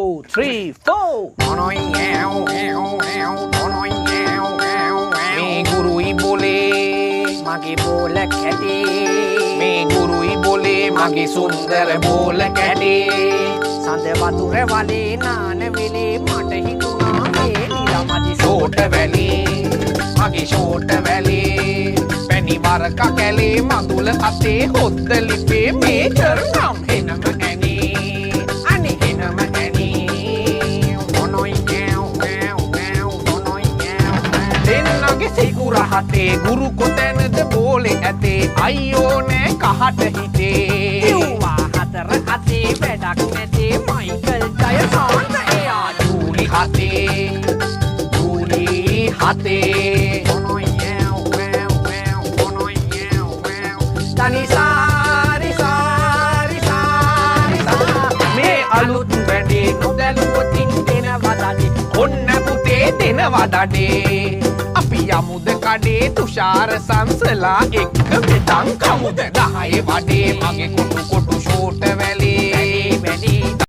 3 4 මේ ගුරුයි බොලේ මගේ බෝල කැටේ මේ ගුරුයි බොලේ මගේ සුන්දර බෝල කැටේ සඳ වතුර වලේ නාන වෙලේ මට හිතුණා මේ නිරමදි ෂෝට වැලේ මගේ ෂෝට වැලේ පැණි වරක කැලේ මදුල අතේ හොද්ද ලිපේ මේජර් නම් එනම ඇනේ අනේ එනම ඇනේ දෙන්නගේ සිකුර හතේ ගුරු කොතැනද බෝලේ ඇතේ අයියෝ නෑ කහට හිතේ කිව්වා හතර අතේ වැඩක් නැතේ මයිකල් ජයසෝන්ට එයා ජූලි හතේ තනි සාරි සාරි සාරි මේ අලුත් වැඩේ නොදැලුවතින් දෙනවදඩි ඔන්න පුතේ දෙනවදඩේ අපි යමුද කඩේ තුෂාර සංසලා එක්ක මෙතන් කමුද 10 වඩේ මගේ කොටු කොටු ෂෝට වැල